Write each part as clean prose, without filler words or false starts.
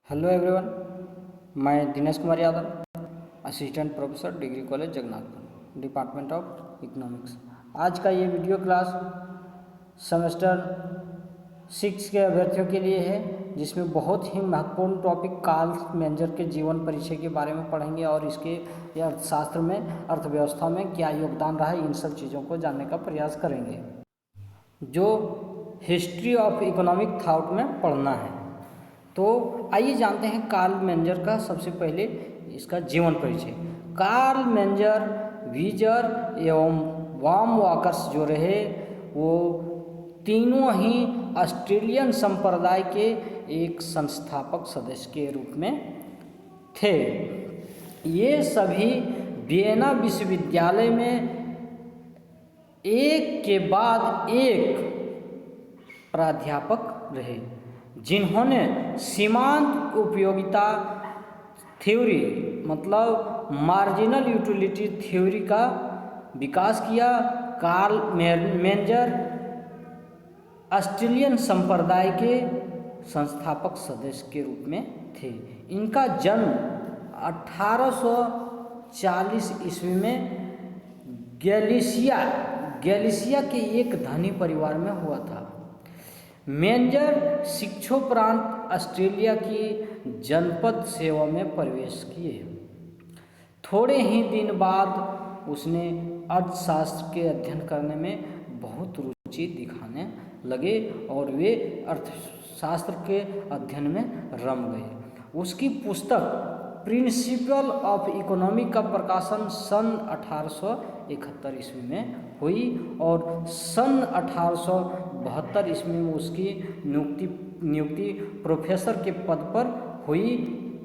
Hello everyone, मैं Dinesh Kumar Yadav, assistant professor degree college Jagannathpur, department of economics. आज का ये वीडियो क्लास सेमेस्टर 6 के अभ्यर्थियों के लिए है, जिसमें बहुत ही महत्वपूर्ण टॉपिक कार्ल मेंजर के जीवन परिचय के बारे में पढ़ेंगे और इसके अर्थशास्त्र में, अर्थव्यवस्था में क्या योगदान रहा है, इन सब चीज़ों को जानने का प्रयास करेंगे जो हिस्ट्री ऑफ इकोनॉमिक थॉट में पढ़ना है। तो आइए जानते हैं कार्ल मेंजर का सबसे पहले इसका जीवन परिचय। कार्ल मेंजर वीजर एवं वाम वॉकर्स जो रहे वो तीनों ही ऑस्ट्रेलियन संप्रदाय के एक संस्थापक सदस्य के रूप में थे। ये सभी वियना विश्वविद्यालय में एक के बाद एक प्राध्यापक रहे, जिन्होंने सीमांत उपयोगिता थ्योरी मतलब मार्जिनल यूटिलिटी थ्योरी का विकास किया। कार्ल मेंजर ऑस्ट्रेलियन संप्रदाय के संस्थापक सदस्य के रूप में थे। इनका जन्म 1840 ईस्वी में गैलिसिया के एक धनी परिवार में हुआ था। मेंजर शिक्षोपरांत ऑस्ट्रेलिया की जनपद सेवा में प्रवेश किए। थोड़े ही दिन बाद उसने अर्थशास्त्र के अध्ययन करने में बहुत रुचि दिखाने लगे और वे अर्थशास्त्र के अध्ययन में रम गए। उसकी पुस्तक प्रिंसिपल ऑफ इकोनॉमी का प्रकाशन सन 1871 ईस्वी में हुई और सन 1872 ईस्वी में उसकी नियुक्ति प्रोफेसर के पद पर हुई।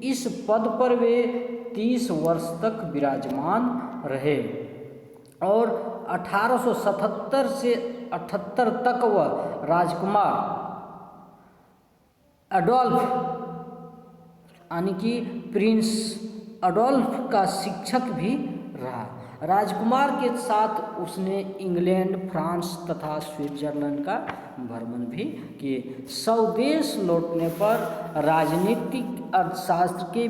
इस पद पर वे 30 वर्ष तक विराजमान रहे और 1877 से 78 तक वह राजकुमार एडोल्फ यानी कि प्रिंस एडोल्फ का शिक्षक भी रहा। राजकुमार के साथ उसने इंग्लैंड, फ्रांस तथा स्विट्जरलैंड का भ्रमण भी किए। स्वदेश लौटने पर राजनीतिक अर्थशास्त्र के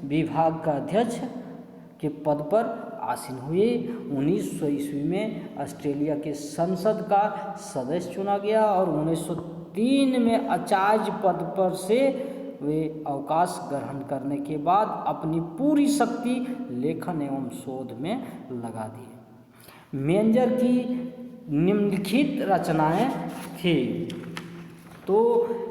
विभागाध्यक्ष के पद पर आसीन हुए। 1900 ईस्वी में ऑस्ट्रेलिया के संसद का सदस्य चुना गया और 1903 में आचार्य पद पर से वे अवकाश ग्रहण करने के बाद अपनी पूरी शक्ति लेखन एवं शोध में लगा दी। मेंजर की निम्नलिखित रचनाएं थी। तो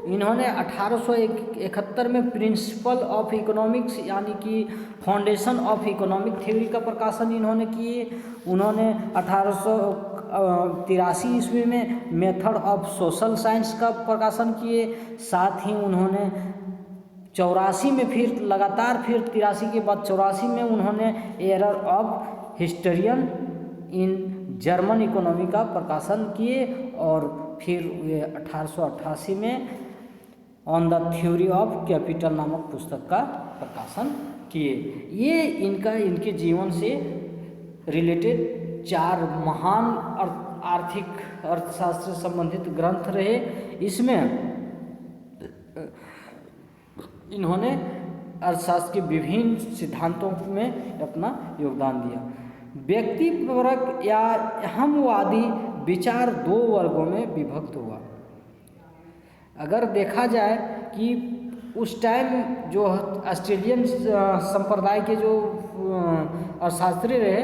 इन्होंने 1871 में प्रिंसिपल ऑफ इकोनॉमिक्स यानी कि फाउंडेशन ऑफ इकोनॉमिक थ्योरी का प्रकाशन इन्होंने किए। उन्होंने 1883 ईस्वी में मेथड ऑफ सोशल साइंस का प्रकाशन किए। साथ ही उन्होंने 84 में फिर लगातार 83 के बाद 84 में उन्होंने error of historian in German economy का प्रकाशन किए और फिर वे 1888 में on the theory of capital नामक पुस्तक का प्रकाशन किए। ये इनके जीवन से रिलेटेड 4 महान अर्थशास्त्र से संबंधित ग्रंथ रहे। इसमें इन्होंने अर्थशास्त्र के विभिन्न सिद्धांतों में अपना योगदान दिया। व्यक्तिपरक या हमवादी विचार 2 वर्गों में विभक्त हुआ। अगर देखा जाए कि उस टाइम जो ऑस्ट्रेलियन संप्रदाय के जो अर्थशास्त्री रहे,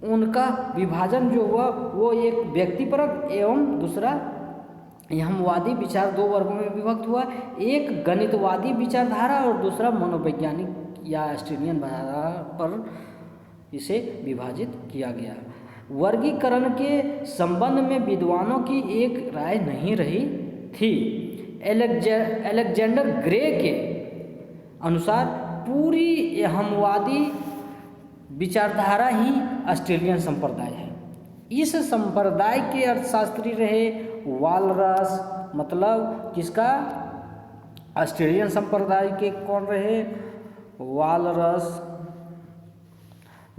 उनका विभाजन जो हुआ वो एक व्यक्तिपरक एवं दूसरा हमवादी विचार 2 वर्गों में विभक्त हुआ। एक गणितवादी विचारधारा और दूसरा मनोवैज्ञानिक या ऑस्ट्रेलियन धारा पर इसे विभाजित किया गया। वर्गीकरण के संबंध में विद्वानों की एक राय नहीं रही थी। अलेक्जेंडर ग्रे के अनुसार पूरी हमवादी विचारधारा ही ऑस्ट्रेलियन संप्रदाय है। इस संप्रदाय के अर्थशास्त्री रहे वालरस, मतलब किसका, ऑस्ट्रेलियन संप्रदाय के कौन रहे, वालरस।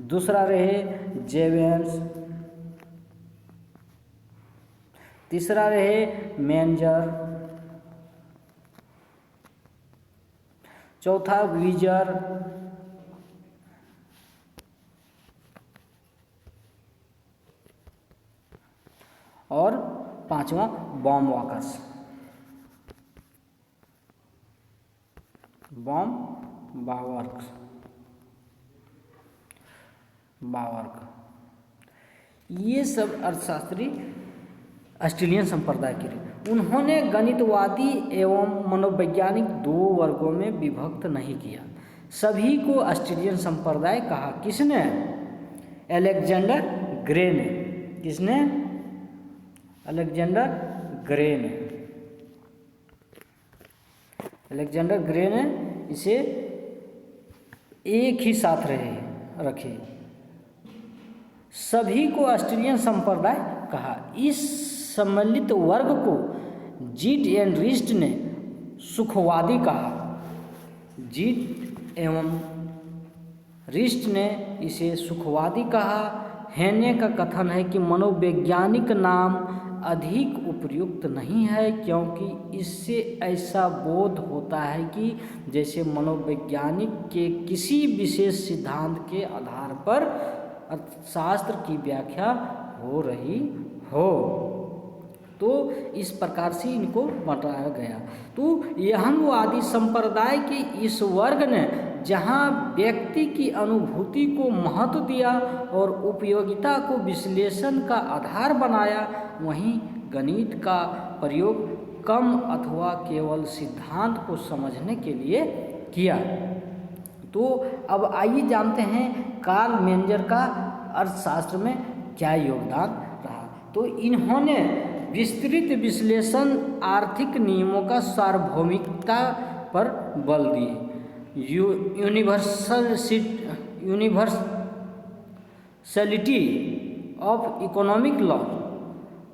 दूसरा रहे जेवेंस, तीसरा रहे मेंजर, चौथा वीजर, और पांचवा बॉम्ब वॉकर्स। बावर्क, ये सब अर्थशास्त्री ऑस्ट्रेलियन संप्रदाय के रहे। उन्होंने गणितवादी एवं मनोवैज्ञानिक दो वर्गों में विभक्त नहीं किया, सभी को ऑस्ट्रेलियन संप्रदाय कहा। किसने? अलेक्जेंडर ग्रे ने। किसने? अलेक्जेंडर ग्रे ने। अलेक्जेंडर ग्रे ने इसे एक ही साथ रखे, सभी को ऑस्ट्रेलियन संप्रदाय कहा। इस सम्मिलित वर्ग को जीट एंड रिस्ट ने सुखवादी कहा। जीट एवं रिस्ट ने इसे सुखवादी कहा। हेने का कथन है कि मनोवैज्ञानिक नाम अधिक उपयुक्त नहीं है, क्योंकि इससे ऐसा बोध होता है कि जैसे मनोवैज्ञानिक के किसी विशेष सिद्धांत के आधार पर अर्थशास्त्र की व्याख्या हो रही हो। तो इस प्रकार से इनको बताया गया। तो यहनवादी संप्रदाय के इस वर्ग ने जहाँ व्यक्ति की अनुभूति को महत्व दिया और उपयोगिता को विश्लेषण का आधार बनाया, वहीं गणित का प्रयोग कम अथवा केवल सिद्धांत को समझने के लिए किया। तो अब आइए जानते हैं कार्ल मेंजर का अर्थशास्त्र में क्या योगदान रहा। तो इन्होंने विस्तृत विश्लेषण, आर्थिक नियमों का सार्वभौमिकता पर बल दिए, यूनिवर्सलिटी ऑफ इकोनॉमिक लॉ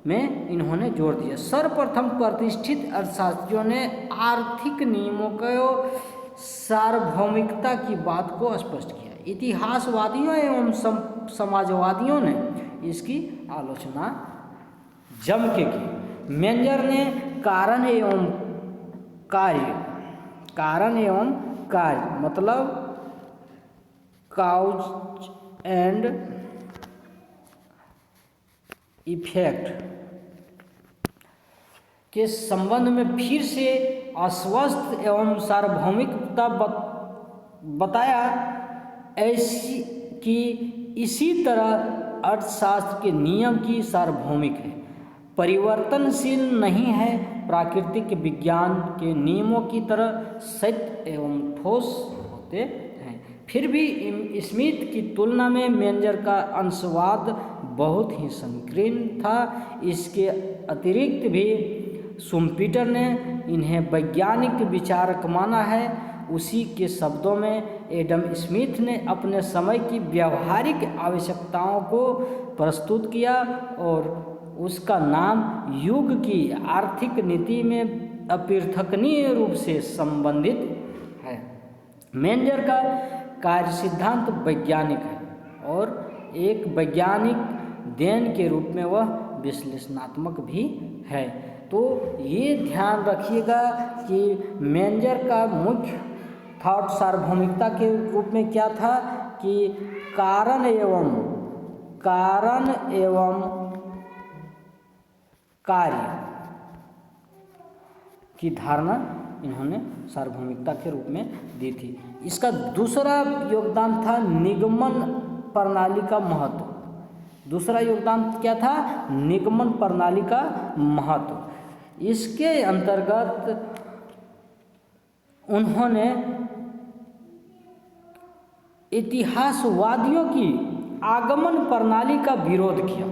में इन्होंने जोर दिया। सर्वप्रथम प्रतिष्ठित अर्थशास्त्रियों ने आर्थिक नियमों को सार्वभौमिकता की बात को स्पष्ट किया। इतिहासवादियों एवं समाजवादियों ने इसकी आलोचना जम के की। मेंजर ने कारण एवं कार्य मतलब काउज एंड इफेक्ट के संबंध में फिर से अस्वस्थ एवं सार्वभौमिकता बताया। ऐसी कि इसी तरह अर्थशास्त्र के नियम की सार्वभौमिक है, परिवर्तनशील नहीं है, प्राकृतिक विज्ञान के नियमों की तरह सत्य एवं ठोस होते हैं। फिर भी स्मिथ की तुलना में मेंजर का अंशवाद बहुत ही संकीर्ण था। इसके अतिरिक्त भी शुम्पीटर ने इन्हें वैज्ञानिक विचारक माना है। उसी के शब्दों में एडम स्मिथ ने अपने समय की व्यावहारिक आवश्यकताओं को प्रस्तुत किया और उसका नाम युग की आर्थिक नीति में अपृथकनीय रूप से संबंधित है। मेंजर का कार्य सिद्धांत वैज्ञानिक है और एक वैज्ञानिक देन के रूप में वह विश्लेषणात्मक भी है। तो ये ध्यान रखिएगा कि मेंजर का मुख्य थॉट सार्वभौमिकता के रूप में क्या था कि कारण एवं कार्य की धारणा इन्होंने सार्वभौमिकता के रूप में दी थी। इसका दूसरा योगदान था निगमन प्रणाली का महत्व। दूसरा योगदान क्या था? निगमन प्रणाली का महत्व। इसके अंतर्गत उन्होंने इतिहासवादियों की आगमन प्रणाली का विरोध किया।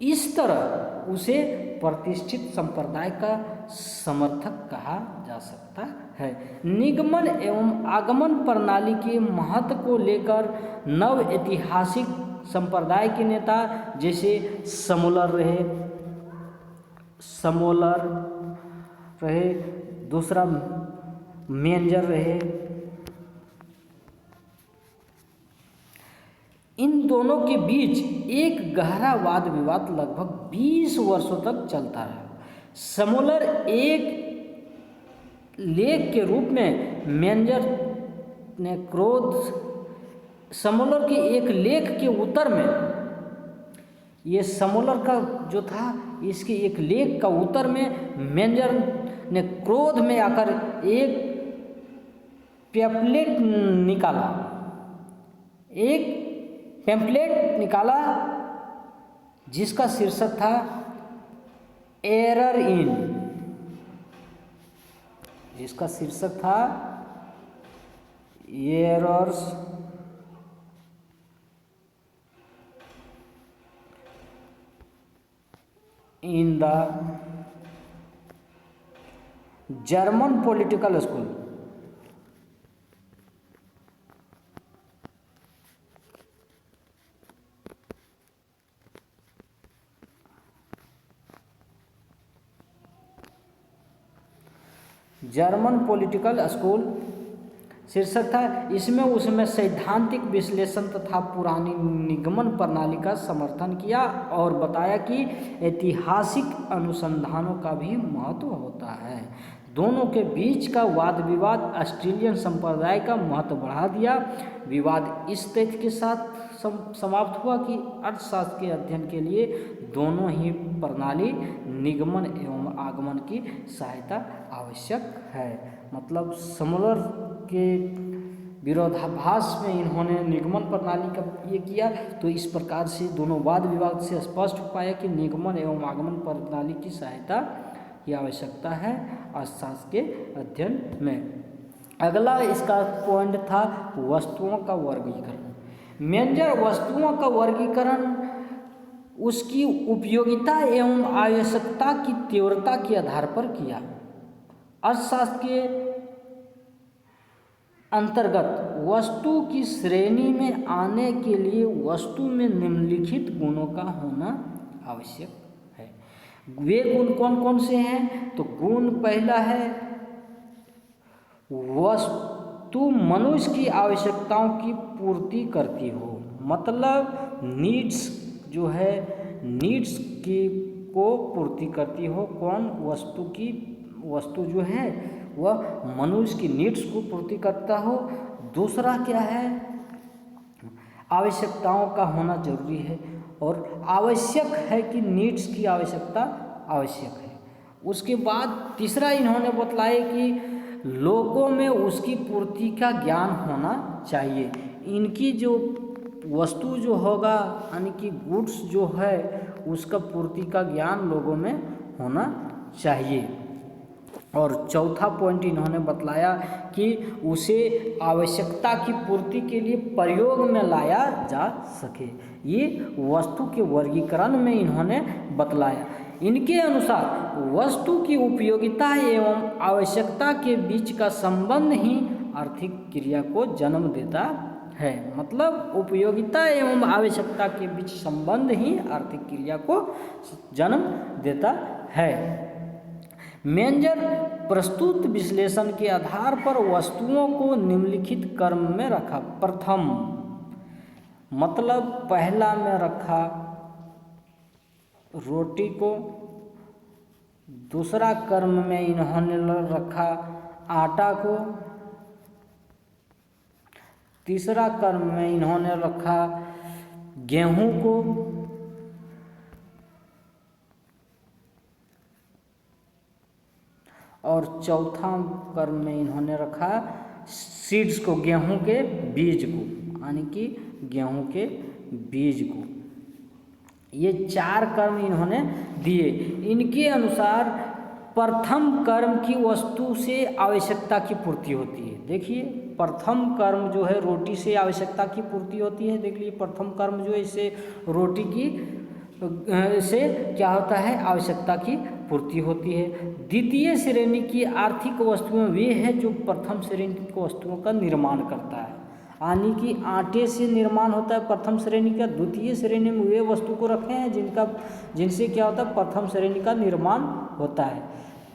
इस तरह उसे प्रतिष्ठित संप्रदाय का समर्थक कहा जा सकता है। निगमन एवं आगमन प्रणाली के महत्व को लेकर नव ऐतिहासिक संप्रदाय के नेता जैसे समोलर रहे, दूसरा मेंजर रहे, इन दोनों के बीच एक गहरा वाद विवाद लगभग 20 वर्षों तक चलता रहा। समोलर एक लेख के रूप में मेंजर ने क्रोध समोलर के एक लेख के उत्तर में, ये समोलर का जो था इसके एक लेख का उत्तर में मेंजर ने क्रोध में आकर एक पैम्फलेट निकाला जिसका शीर्षक था error errors in the German political school. German political school शीर्षक था। इसमें उसमें सैद्धांतिक विश्लेषण तथा पुरानी निगमन प्रणाली का समर्थन किया और बताया कि ऐतिहासिक अनुसंधानों का भी महत्व होता है। दोनों के बीच का वाद विवाद ऑस्ट्रेलियन संप्रदाय का महत्व बढ़ा दिया। विवाद इस तथ्य के साथ समाप्त हुआ कि अर्थशास्त्र के अध्ययन के लिए दोनों ही प्रणाली निगमन एवं आगमन की सहायता आवश्यक है। मतलब समोलर के विरोधाभास में इन्होंने निगमन प्रणाली का ये किया, तो इस प्रकार से दोनों वाद विवाद से स्पष्ट हो पाया कि निगमन एवं आगमन प्रणाली की सहायता की आवश्यकता है अर्थशास्त्र के अध्ययन में। अगला इसका पॉइंट था वस्तुओं का वर्गीकरण। मेंजर वस्तुओं का वर्गीकरण उसकी उपयोगिता एवं आवश्यकता की तीव्रता के आधार पर किया। अर्थशास्त्र के अंतर्गत वस्तु की श्रेणी में आने के लिए वस्तु में निम्नलिखित गुणों का होना आवश्यक है। वे गुण कौन कौन से हैं? तो गुण पहला है वस्तु मनुष्य की आवश्यकताओं की पूर्ति करती हो। मतलब नीड्स जो है, नीड्स की को पूर्ति करती हो। कौन? वस्तु जो है वह मनुष्य की नीड्स को पूर्ति करता हो। दूसरा क्या है? आवश्यकताओं का होना जरूरी है और आवश्यक है कि नीड्स की आवश्यकता आवश्यक है। उसके बाद तीसरा इन्होंने बतलाया कि लोगों में उसकी पूर्ति का ज्ञान होना चाहिए। इनकी जो वस्तु जो होगा यानी कि गुड्स जो है उसका पूर्ति का ज्ञान लोगों में होना चाहिए। और चौथा पॉइंट इन्होंने बतलाया कि उसे आवश्यकता की पूर्ति के लिए प्रयोग में लाया जा सके। ये वस्तु के वर्गीकरण में इन्होंने बतलाया। इनके अनुसार वस्तु की उपयोगिता एवं आवश्यकता के बीच का संबंध ही आर्थिक क्रिया को जन्म देता है। मतलब उपयोगिता एवं आवश्यकता के बीच संबंध ही आर्थिक क्रिया को जन्म देता है। मेंजर प्रस्तुत विश्लेषण के आधार पर वस्तुओं को निम्नलिखित क्रम में रखा। प्रथम मतलब पहला में रखा रोटी को, दूसरा क्रम में इन्होंने रखा आटा को, तीसरा क्रम में इन्होंने रखा गेहूं को, और चौथा क्रम में इन्होंने रखा सीड्स को, गेहूं के बीज को, यानी कि गेहूं के बीज को। ये चार कर्म इन्होंने दिए। इनके अनुसार प्रथम कर्म की वस्तु से आवश्यकता की पूर्ति होती है। देखिए प्रथम कर्म जो है रोटी से आवश्यकता की पूर्ति होती है। देख लीजिए प्रथम कर्म जो है इससे रोटी की से क्या होता है? आवश्यकता की पूर्ति होती है। द्वितीय श्रेणी की आर्थिक वस्तुएं वे हैं जो प्रथम श्रेणी की वस्तुओं का निर्माण करता है, यानी कि आटे से निर्माण होता है प्रथम श्रेणी का। द्वितीय श्रेणी में वे वस्तु को रखे हैं जिनसे क्या होता है? प्रथम श्रेणी का निर्माण होता है।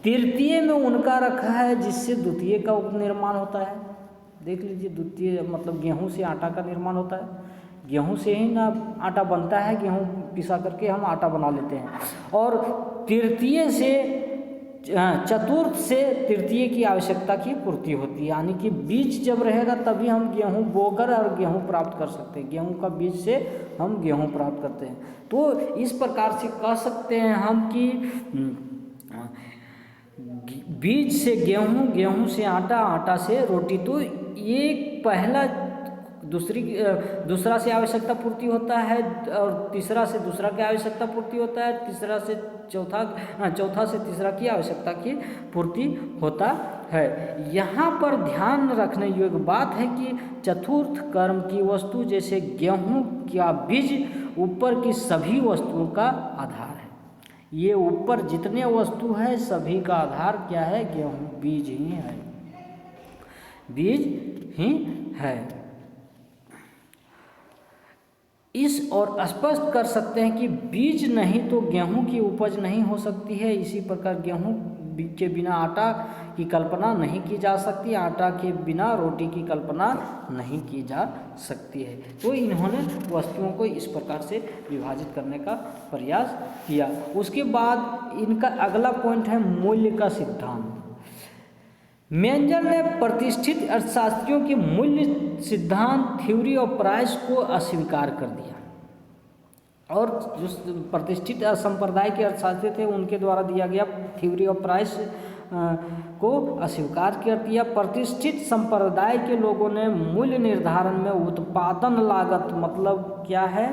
तृतीय में उनका रखा है जिससे द्वितीय का निर्माण होता है। देख लीजिए द्वितीय मतलब गेहूं से आटा का निर्माण होता है। गेहूं से ही ना आटा बनता है, गेहूं पिसा करके हम आटा बना लेते हैं। और तृतीय से चतुर्थ से तृतीय की आवश्यकता की पूर्ति होती है। यानी कि बीज जब रहेगा तभी हम गेहूँ बोकर और गेहूँ प्राप्त कर सकते हैं। गेहूँ का बीज से हम गेहूँ प्राप्त करते हैं। तो इस प्रकार से कह सकते हैं हम कि बीज से गेहूँ, गेहूँ से आटा, आटा से रोटी। तो ये पहला दूसरा से आवश्यकता पूर्ति होता है और तीसरा से दूसरा की आवश्यकता पूर्ति होता है, तीसरा से चौथा से तीसरा की आवश्यकता की पूर्ति होता है। यहाँ पर ध्यान रखने योग्य बात है कि चतुर्थ कर्म की वस्तु जैसे गेहूँ का बीज ऊपर की सभी वस्तुओं का आधार है। ये ऊपर जितने वस्तु है सभी का आधार क्या है? गेहूँ, बीज ही है, बीज ही है। इस और स्पष्ट कर सकते हैं कि बीज नहीं तो गेहूं की उपज नहीं हो सकती है। इसी प्रकार गेहूं के बिना आटा की कल्पना नहीं की जा सकती, आटा के बिना रोटी की कल्पना नहीं की जा सकती है। तो इन्होंने वस्तुओं को इस प्रकार से विभाजित करने का प्रयास किया। उसके बाद इनका अगला पॉइंट है मूल्य का सिद्धांत। मेंजर ने प्रतिष्ठित अर्थशास्त्रियों के मूल्य सिद्धांत थ्योरी ऑफ प्राइस को अस्वीकार कर दिया और जो प्रतिष्ठित संप्रदाय के अर्थशास्त्री थे उनके द्वारा दिया गया थ्योरी ऑफ प्राइस को अस्वीकार कर दिया। प्रतिष्ठित संप्रदाय के लोगों ने मूल्य निर्धारण में उत्पादन लागत मतलब क्या है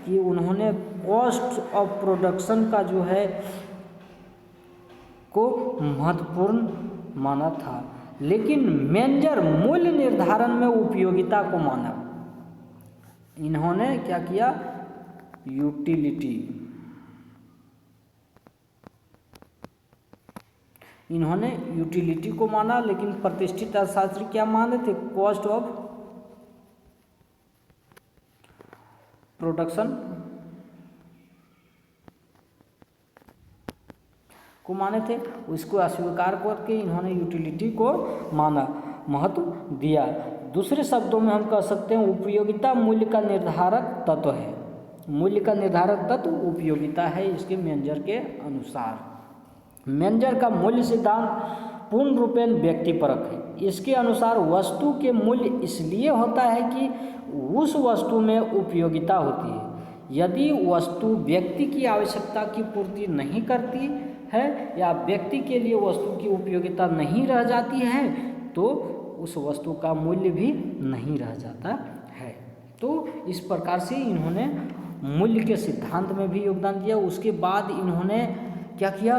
कि उन्होंने कॉस्ट ऑफ प्रोडक्शन का जो है को महत्वपूर्ण माना था, लेकिन मेंजर मूल्य निर्धारण में उपयोगिता को माना। इन्होंने क्या किया? यूटिलिटी, इन्होंने यूटिलिटी को माना, लेकिन प्रतिष्ठित अर्थशास्त्री क्या माने थे? कॉस्ट ऑफ प्रोडक्शन को माने थे। उसको अस्वीकार करके इन्होंने यूटिलिटी को माना, महत्व दिया। दूसरे शब्दों में हम कह सकते हैं उपयोगिता मूल्य का निर्धारक तत्व है। मूल्य का निर्धारक तत्व उपयोगिता है इसके मेंजर के अनुसार। मेंजर का मूल्य सिद्धांत पूर्ण रूपेण व्यक्तिपरक है। इसके अनुसार वस्तु के मूल्य इसलिए होता है कि उस वस्तु में उपयोगिता होती है। यदि वस्तु व्यक्ति की आवश्यकता की पूर्ति नहीं करती है या व्यक्ति के लिए वस्तु की उपयोगिता नहीं रह जाती है तो उस वस्तु का मूल्य भी नहीं रह जाता है। तो इस प्रकार से इन्होंने मूल्य के सिद्धांत में भी योगदान दिया। उसके बाद इन्होंने क्या किया?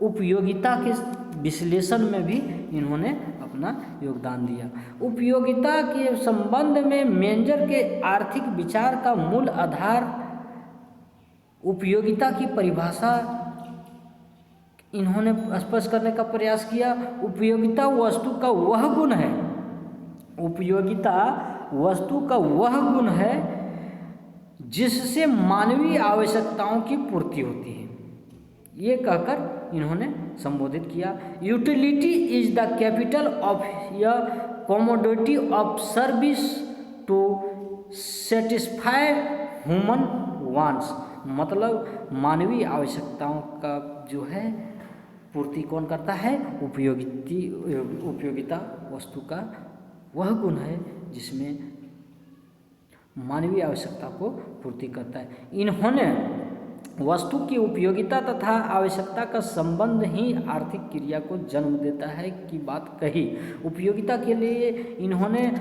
उपयोगिता के विश्लेषण में भी इन्होंने अपना योगदान दिया। उपयोगिता के संबंध में मेंजर के आर्थिक विचार का मूल आधार उपयोगिता की परिभाषा इन्होंने स्पष्ट करने का प्रयास किया। उपयोगिता वस्तु का वह गुण है, उपयोगिता वस्तु का वह गुण है जिससे मानवीय आवश्यकताओं की पूर्ति होती है, ये कहकर इन्होंने संबोधित किया। Utility is the capital of a commodity of service to satisfy human wants, मतलब मानवीय आवश्यकताओं का जो है पूर्ति कौन करता है? उपयोगिता वस्तु का वह गुण है जिसमें मानवीय आवश्यकता को पूर्ति करता है। इन्होंने वस्तु की उपयोगिता तथा आवश्यकता का संबंध ही आर्थिक क्रिया को जन्म देता है की बात कही। उपयोगिता के लिए इन्होंने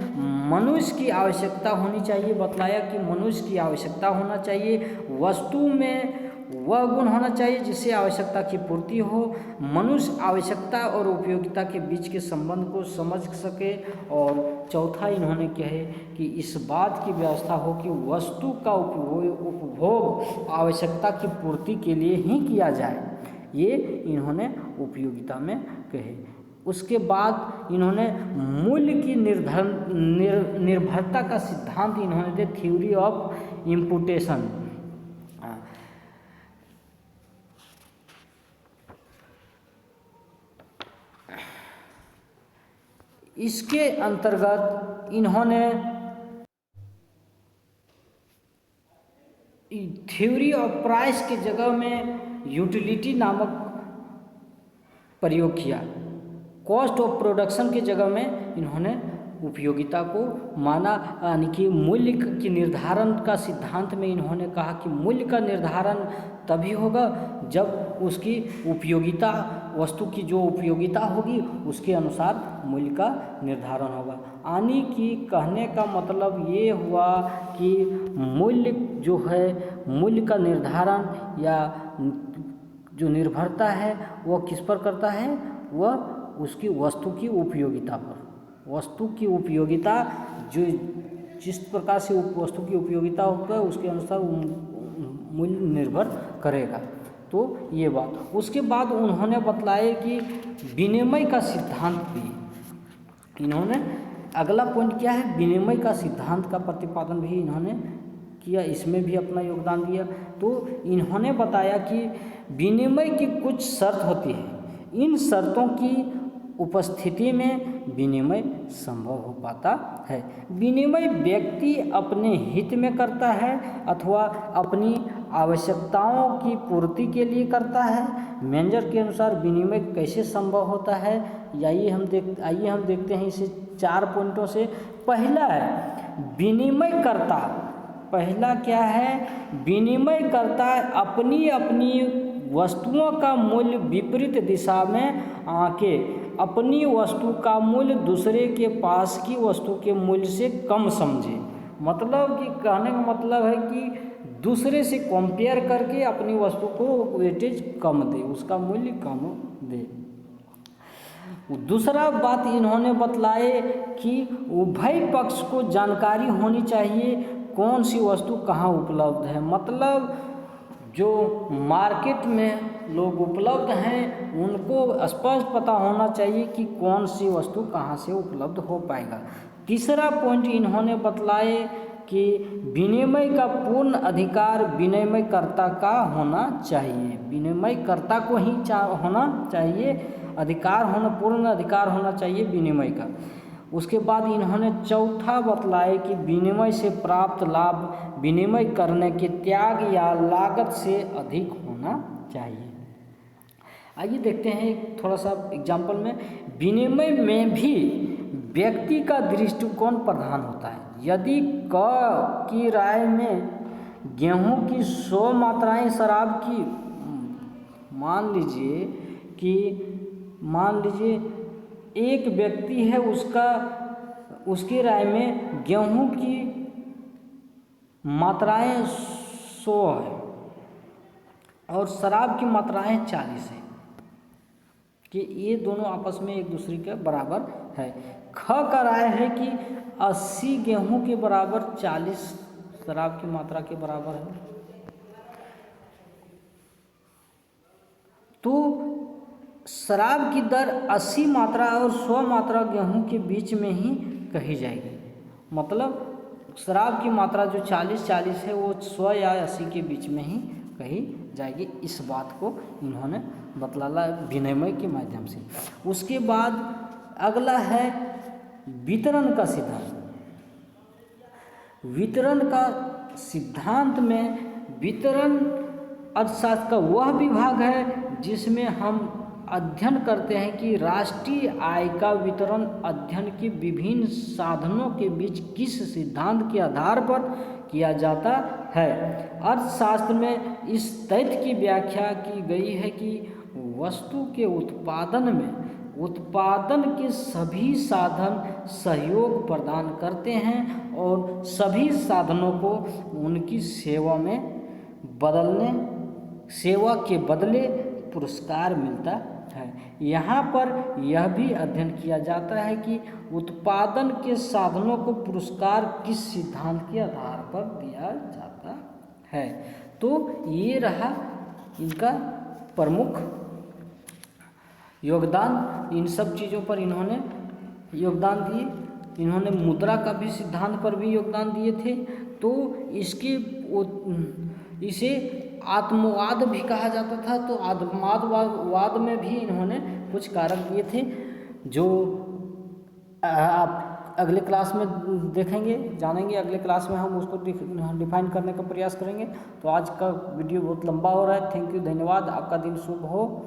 मनुष्य की आवश्यकता होनी चाहिए बतलाया कि मनुष्य की आवश्यकता होना चाहिए, वस्तु में वह गुण होना चाहिए जिससे आवश्यकता की पूर्ति हो, मनुष्य आवश्यकता और उपयोगिता के बीच के संबंध को समझ सके, और चौथा इन्होंने कहे कि इस बात की व्यवस्था हो कि वस्तु का उपभोग आवश्यकता की पूर्ति के लिए ही किया जाए, ये इन्होंने उपयोगिता में कहे। उसके बाद इन्होंने मूल्य की निर्भरता का सिद्धांत इन्होंने दे, थ्योरी ऑफ इम्पुटेशन। इसके अंतर्गत इन्होंने थ्योरी ऑफ प्राइस के जगह में यूटिलिटी नामक प्रयोग किया। कॉस्ट ऑफ प्रोडक्शन की जगह में इन्होंने उपयोगिता को माना, यानी कि मूल्य के निर्धारण का सिद्धांत में इन्होंने कहा कि मूल्य का निर्धारण तभी होगा जब उसकी उपयोगिता, वस्तु की जो उपयोगिता होगी उसके अनुसार मूल्य का निर्धारण होगा। यानी कि कहने का मतलब ये हुआ कि मूल्य जो है, मूल्य का निर्धारण या जो निर्भरता है वह किस पर करता है, वह उसकी वस्तु की उपयोगिता पर। वस्तु की उपयोगिता जो जिस प्रकार से वस्तु की उपयोगिता होगा उसके अनुसार मूल्य निर्भर करेगा। तो ये बात, उसके बाद उन्होंने बतलाया कि विनिमय का सिद्धांत भी इन्होंने, अगला पॉइंट क्या है, विनिमय का सिद्धांत का प्रतिपादन भी इन्होंने किया, इसमें भी अपना योगदान दिया। तो इन्होंने बताया कि विनिमय की कुछ शर्त होती है, इन शर्तों की उपस्थिति में विनिमय संभव हो पाता है। विनिमय व्यक्ति अपने हित में करता है अथवा अपनी आवश्यकताओं की पूर्ति के लिए करता है। मेंजर के अनुसार विनिमय कैसे संभव होता है, आइए हम देखते हैं इसे 4 पॉइंटों से। पहला है विनिमय करता, पहला क्या है, विनिमय करता अपनी वस्तुओं का मूल्य विपरीत दिशा में आके अपनी वस्तु का मूल्य दूसरे के पास की वस्तु के मूल्य से कम समझे। मतलब कि कहने का मतलब है कि दूसरे से कंपेयर करके अपनी वस्तु को वेटेज कम दे, उसका मूल्य कम दे। दूसरा बात इन्होंने बतलाए कि उभय पक्ष को जानकारी होनी चाहिए कौन सी वस्तु कहाँ उपलब्ध है। मतलब जो मार्केट में लोग उपलब्ध हैं उनको स्पष्ट पता होना चाहिए कि कौन सी वस्तु कहाँ से उपलब्ध हो पाएगा। तीसरा पॉइंट इन्होंने बतलाए कि विनिमय का पूर्ण अधिकार विनिमयकर्ता का होना चाहिए, विनिमयकर्ता को ही होना चाहिए, अधिकार होना, पूर्ण अधिकार होना चाहिए विनिमय का। उसके बाद इन्होंने चौथा बतलाया कि विनिमय से प्राप्त लाभ विनिमय करने के त्याग या लागत से अधिक होना चाहिए। आइए देखते हैं एक थोड़ा सा एग्जाम्पल में। विनिमय में भी व्यक्ति का दृष्टिकोण प्रधान होता है। यदि क की राय में गेहूं की 100 मात्राएं शराब की, मान लीजिए एक व्यक्ति है, उसकी राय में गेहूं की मात्राएं 100 है और शराब की मात्राएं 40 है, कि ये दोनों आपस में एक दूसरे के बराबर है। ख का राय है कि 80 गेहूं के बराबर 40 शराब की मात्रा के बराबर है। तो शराब की दर 80 मात्रा और 100 मात्रा गेहूं के बीच में ही कही जाएगी। मतलब शराब की मात्रा जो 40 है वो 100 या 80 के बीच में ही कही जाएगी। इस बात को इन्होंने बतलाया विनिमय के माध्यम से। उसके बाद अगला है वितरण का सिद्धांत। वितरण का सिद्धांत में वितरण अर्थशास्त्र का वह विभाग है जिसमें हम अध्ययन करते हैं कि राष्ट्रीय आय का वितरण अध्ययन के विभिन्न साधनों के बीच किस सिद्धांत के आधार पर किया जाता है। अर्थशास्त्र में इस तथ्य की व्याख्या की गई है कि वस्तु के उत्पादन में उत्पादन के सभी साधन सहयोग प्रदान करते हैं और सभी साधनों को उनकी सेवा के बदले पुरस्कार मिलता है। यहाँ पर यह भी अध्ययन किया जाता है कि उत्पादन के साधनों को पुरस्कार किस सिद्धांत के आधार पर दिया जाता है। तो ये रहा इनका प्रमुख योगदान। इन सब चीज़ों पर इन्होंने योगदान दिए। इन्होंने मुद्रा का भी सिद्धांत पर भी योगदान दिए थे। तो इसे आत्मवाद भी कहा जाता था। तो आत्मवाद में भी इन्होंने कुछ कारक दिए थे जो आप अगले क्लास में देखेंगे, जानेंगे। अगले क्लास में हम उसको डिफाइन करने का प्रयास करेंगे। तो आज का वीडियो बहुत लंबा हो रहा है। थैंक यू, धन्यवाद। आपका दिन शुभ हो।